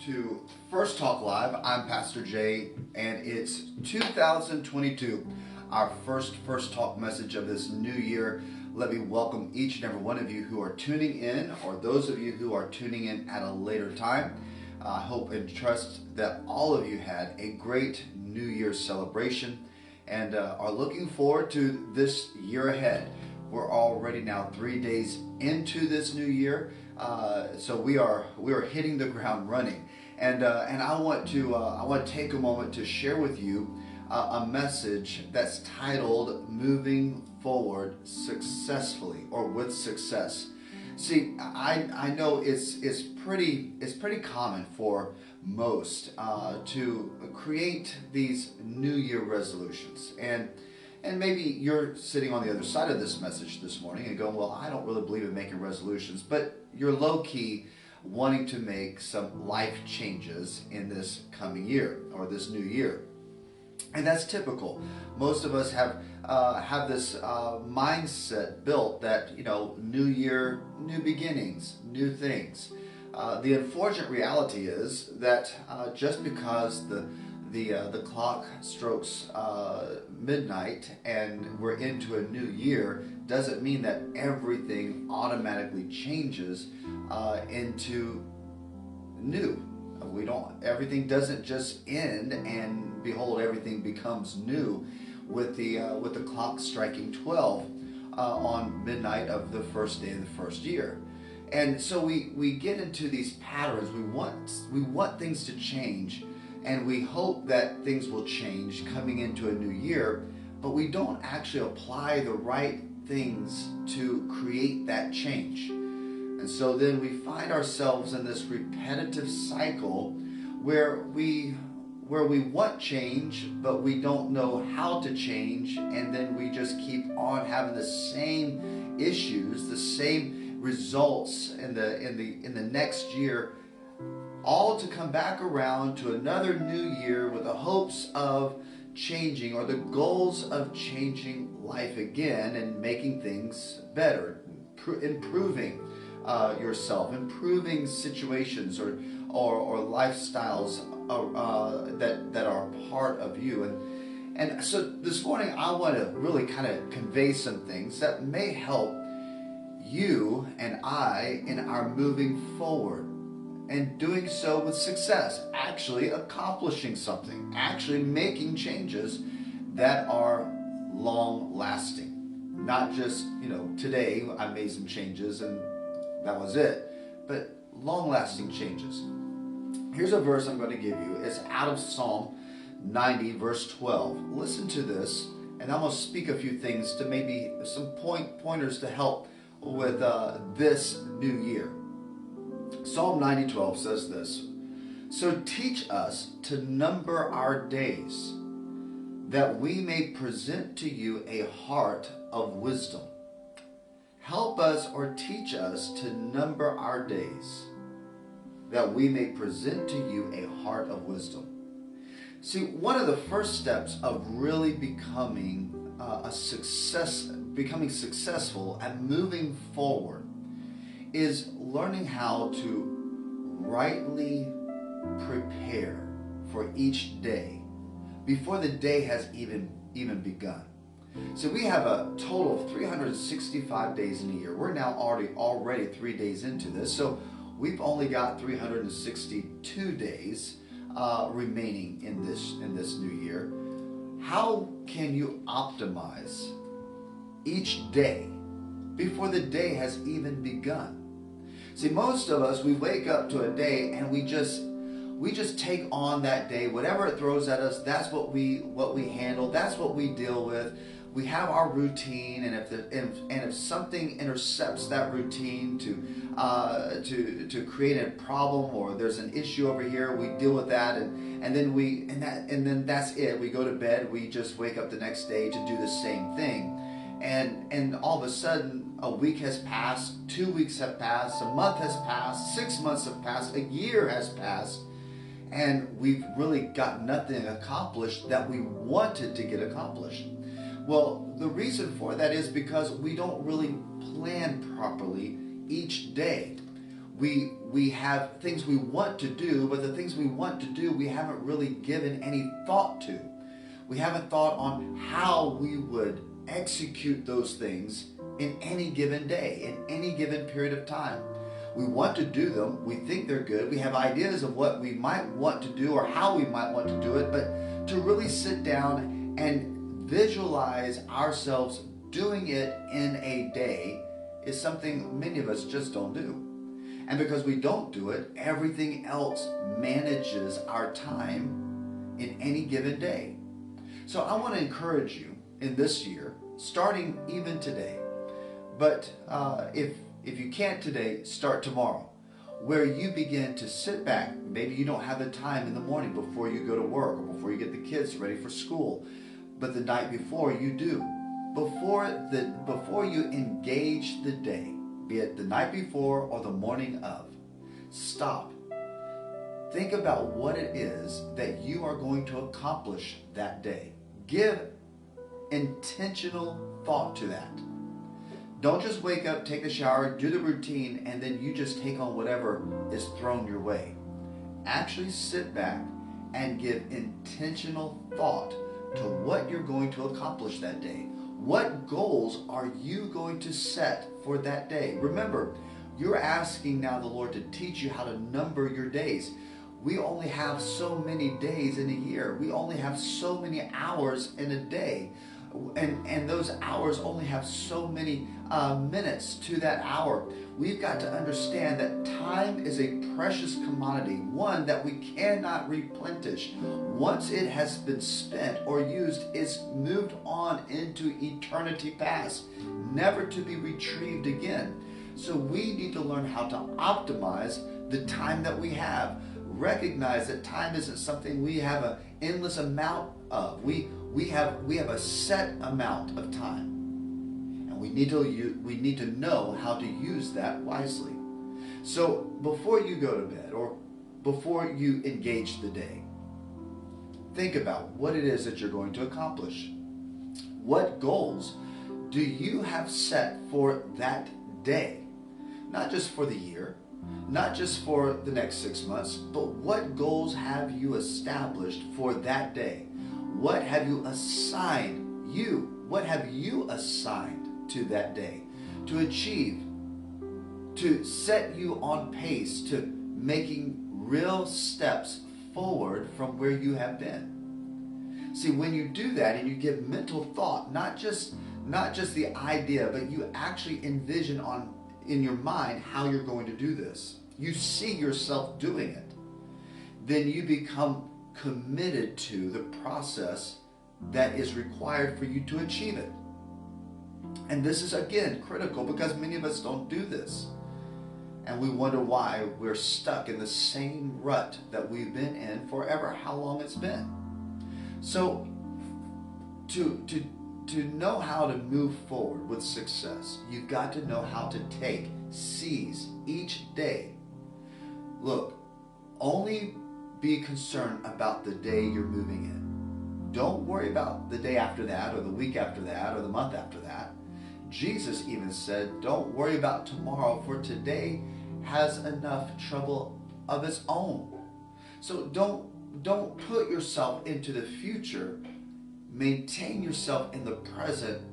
to First Talk Live. I'm Pastor Jay, and it's 2022, our first Talk message of this new year. Let me welcome each and every one of you who are tuning in, or those of you who are tuning in at a later time. I hope and trust that all of you had a great New Year's celebration and are looking forward to this year ahead. We're already now 3 days into this new year, so we are hitting the ground running. And I want to take a moment to share with you a message that's titled "Moving Forward Successfully" or with success. See, I know it's pretty common for most to create these New Year resolutions, and maybe you're sitting on the other side of this message this morning and going, well, I don't really believe in making resolutions, but you're low-key wanting to make some life changes in this coming year or this new year. And that's typical. Most of us have this mindset built that, new year, new beginnings, new things. The unfortunate reality is that just because the clock strokes midnight and we're into a new year doesn't mean that everything automatically changes into new. Everything doesn't just end and behold, everything becomes new with the clock striking 12 on midnight of the first day of the first year. And so we get into these patterns. We want things to change, and we hope that things will change coming into a new year, but we don't actually apply the right things to create that change. And so then we find ourselves in this repetitive cycle where we want change, but we don't know how to change, and then we just keep on having the same issues, the same results in the next year, all to come back around to another new year with the hopes of changing or the goals of changing life again and making things better, improving yourself, improving situations or lifestyles that are part of you. And so this morning I want to really kind of convey some things that may help you and I in our moving forward, and doing so with success, actually accomplishing something, actually making changes that are long lasting. Not just, today I made some changes and that was it, but long lasting changes. Here's a verse I'm going to give you. It's out of Psalm 90, verse 12. Listen to this, and I'm going to speak a few things to maybe some pointers to help with this new year. Psalm 90:12 says this: "So teach us to number our days, that we may present to you a heart of wisdom." Help us or teach us to number our days, that we may present to you a heart of wisdom. See, one of the first steps of really becoming successful at moving forward is learning how to rightly prepare for each day before the day has even begun. So we have a total of 365 days in a year. We're now already 3 days into this, so we've only got 362 days remaining in this new year. How can you optimize each day before the day has even begun? See, most of us, we wake up to a day and we just take on that day, whatever it throws at us. That's what we handle. That's what we deal with. We have our routine, and if something intercepts that routine to create a problem, or there's an issue over here, we deal with that, and then that's it. We go to bed. We just wake up the next day to do the same thing, and all of a sudden a week has passed, 2 weeks have passed, a month has passed, 6 months have passed, a year has passed, and we've really got nothing accomplished that we wanted to get accomplished. Well, the reason for that is because we don't really plan properly each day. we have things we want to do, but the things we want to do we haven't really given any thought to. We haven't thought on how we would execute those things in any given day, in any given period of time. We want to do them. We think they're good. We have ideas of what we might want to do or how we might want to do it, but to really sit down and visualize ourselves doing it in a day is something many of us just don't do. And because we don't do it, everything else manages our time in any given day. So I want to encourage you in this year, starting even today, but if you can't today, start tomorrow, where you begin to sit back. Maybe you don't have the time in the morning before you go to work or before you get the kids ready for school, but the night before you do. Before you engage the day, be it the night before or the morning of, stop. Think about what it is that you are going to accomplish that day. Give intentional thought to that. Don't just wake up, take a shower, do the routine, and then you just take on whatever is thrown your way. Actually sit back and give intentional thought to what you're going to accomplish that day. What goals are you going to set for that day? Remember, you're asking now the Lord to teach you how to number your days. We only have so many days in a year. We only have so many hours in a day. And those hours only have so many minutes to that hour. We've got to understand that time is a precious commodity, one that we cannot replenish. Once it has been spent or used, it's moved on into eternity past, never to be retrieved again. So we need to learn how to optimize the time that we have. Recognize that time isn't something we have an endless amount of. We have a set amount of time, and we need to know how to use that wisely. So before you go to bed or before you engage the day, think about what it is that you're going to accomplish. What goals do you have set for that day? Not just for the year, not just for the next 6 months, but what goals have you established for that day? What have you assigned you? What have you assigned to that day to achieve, to set you on pace to making real steps forward from where you have been? See, when you do that and you give mental thought, not just the idea, but you actually envision in your mind how you're going to do this. You see yourself doing it. Then you become committed to the process that is required for you to achieve it. And this is, again, critical because many of us don't do this. And we wonder why we're stuck in the same rut that we've been in forever, how long it's been. So to know how to move forward with success, you've got to know how to seize each day. Look, only be concerned about the day you're moving in. Don't worry about the day after that or the week after that or the month after that. Jesus even said, don't worry about tomorrow, for today has enough trouble of its own. So don't put yourself into the future. Maintain yourself in the present,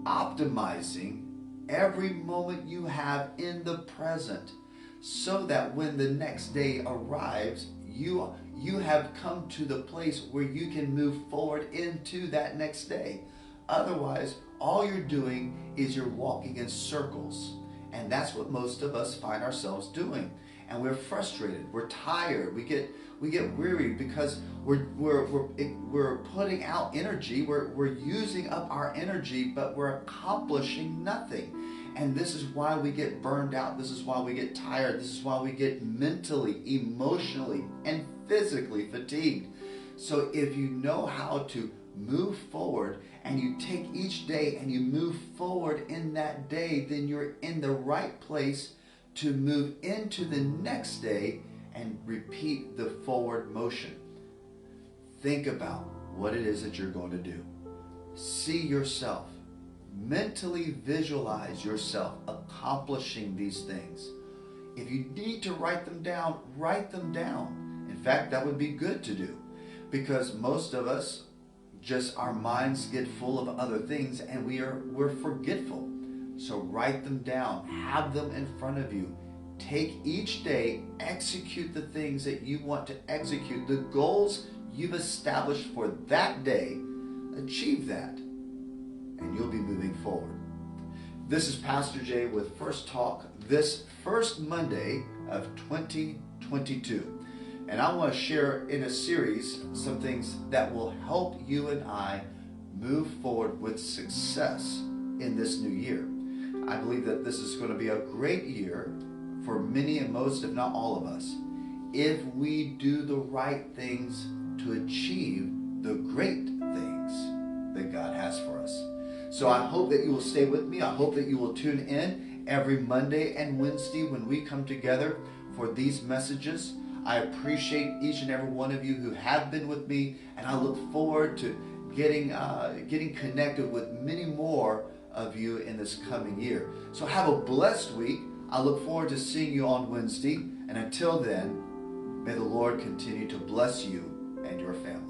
optimizing every moment you have in the present, so that when the next day arrives, you have come to the place where you can move forward into that next day. Otherwise, all you're doing is you're walking in circles. And that's what most of us find ourselves doing. And we're frustrated, we're tired, we get weary because we're putting out energy, we're using up our energy, but we're accomplishing nothing. And this is why we get burned out. This is why we get tired. This is why we get mentally, emotionally, and physically fatigued. So if you know how to move forward and you take each day and you move forward in that day, then you're in the right place to move into the next day and repeat the forward motion. Think about what it is that you're going to do. See yourself. Mentally visualize yourself accomplishing these things If you need to write them down, write them down. In fact, that would be good to do, because most of us, just our minds get full of other things and we're forgetful. So write them down, have them in front of you. Take each day, execute the things that you want to execute, the goals you've established for that day. Achieve that, and you'll be moving forward. This is Pastor Jay with First Talk, this first Monday of 2022. And I want to share in a series some things that will help you and I move forward with success in this new year. I believe that this is going to be a great year for many and most, if not all of us, if we do the right things to achieve the great things that God has for us. So I hope that you will stay with me. I hope that you will tune in every Monday and Wednesday when we come together for these messages. I appreciate each and every one of you who have been with me, and I look forward to getting connected with many more of you in this coming year. So have a blessed week. I look forward to seeing you on Wednesday, and until then, may the Lord continue to bless you and your family.